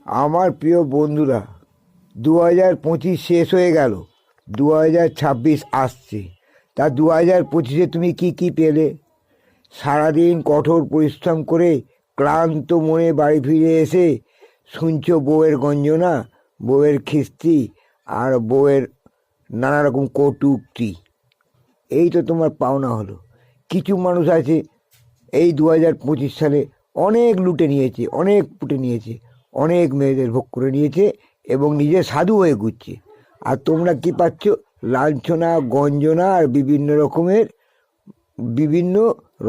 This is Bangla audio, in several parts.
আমার প্রিয় বন্ধুরা, 2025 শেষ হয়ে গেল, 2026 আসছে। তা 2025-এ তুমি কি কি পেলে? সারাদিন কঠোর পরিশ্রম করে ক্লান্ত মনে বাড়ি ফিরে এসে শুনছ বউয়ের গঞ্জনা, বউয়ের খিস্তি আর বউয়ের নানা রকম কটূক্তি। এই তো তোমার পাওনা হলো। কিছু মানুষ আছে এই 2025 সালে অনেক লুটে নিয়েছে, অনেক পুটে নিয়েছে, অনেক মেয়েদের ভোগ করে নিয়েছে এবং নিজে সাধু হয়ে ঘুরছে। আর তোমরা কি পাচ্ছ? লাঞ্ছনা, গঞ্জনা আর বিভিন্ন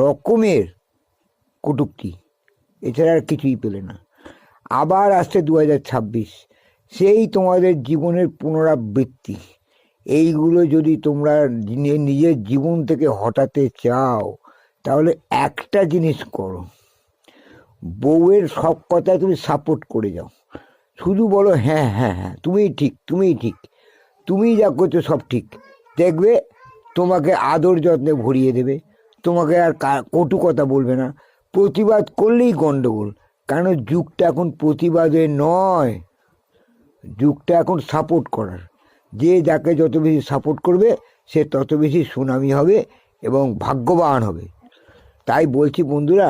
রকমের কটূক্তি। এছাড়া আর কিছুই পেলে না। আবার আসছে 2026, সেই তোমাদের জীবনের পুনরাবৃত্তি। এইগুলো যদি তোমরা নিজের জীবন থেকে হটাতে চাও, তাহলে একটা জিনিস করো, বউয়ের সব কথায় তুমি সাপোর্ট করে যাও। শুধু বলো হ্যাঁ হ্যাঁ হ্যাঁ, তুমিই ঠিক, তুমিই ঠিক, তুমি যা করছো সব ঠিক। দেখবে তোমাকে আদর যত্নে ভরিয়ে দেবে, তোমাকে আর কটু কথা বলবে না। প্রতিবাদ করলেই গণ্ডগোল, কারণ যুগটা এখন প্রতিবাদের নয়, যুগটা এখন সাপোর্ট করার। যে যাকে যত বেশি সাপোর্ট করবে সে তত বেশি সুনামি হবে এবং ভাগ্যবান হবে। তাই বলছি বন্ধুরা,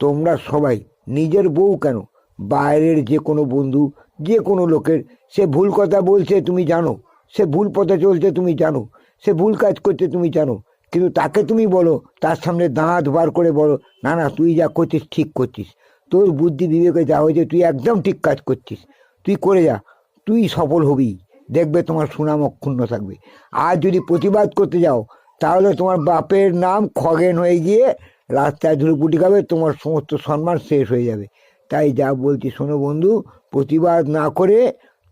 তোমরা সবাই নিজের বউ কেন, বাইরের যে কোনো বন্ধু, যে কোনো লোকের, সে ভুল কথা বলছে তুমি জানো, সে ভুল পথে চলছে তুমি জানো, সে ভুল কাজ করছে তুমি জানো, কিন্তু তাকে তুমি বলো, তার সামনে দাঁত বার করে বলো, না না তুই যা করছিস ঠিক করছিস, তোর বুদ্ধি বিবেকে যা হয়েছে তুই একদম ঠিক কাজ করছিস, তুই করে যা, তুই সফল হবি, দেখবে তোমার সুনাম অক্ষুণ্ণ থাকবে। আর যদি প্রতিবাদ করতে যাও, তাহলে তোমার বাপের নাম খগেন হয়ে গিয়ে রাস্তায় ধুলোপুটি খাবে, তোমার সমস্ত সম্মান শেষ হয়ে যাবে। তাই যা বলছি শোনো বন্ধু, প্রতিবাদ না করে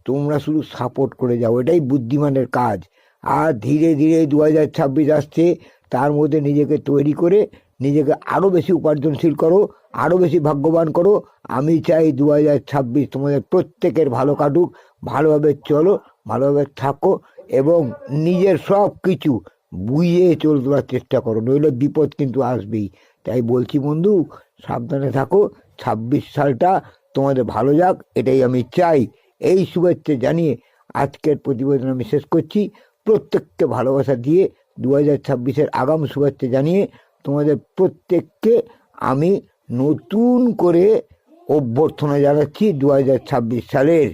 তোমরা শুধু সাপোর্ট করে যাও, এটাই বুদ্ধিমানের কাজ। আর ধীরে ধীরে 2026 আসছে, তার মধ্যে নিজেকে তৈরি করে নিজেকে আরও বেশি উপার্জনশীল করো, আরও বেশি ভাগ্যবান করো। আমি চাই 2026 তোমাদের প্রত্যেকের ভালো কাটুক, ভালোভাবে চলো, ভালোভাবে থাকো এবং নিজের সব কিছু বুঝিয়ে চলবার চেষ্টা করো, নইলে বিপদ কিন্তু আসবেই। তাই বলছি বন্ধু, সাবধানে থাকো, 26 সালটা তোমাদের ভালো যাক, এটাই আমি চাই। এই শুভেচ্ছা জানিয়ে আজকের প্রতিবেদন আমি শেষ করছি। প্রত্যেককে ভালোবাসা দিয়ে 2026-এর আগাম শুভেচ্ছা জানিয়ে তোমাদের প্রত্যেককে আমি নতুন করে অভ্যর্থনা জানাচ্ছি 2026 সালের।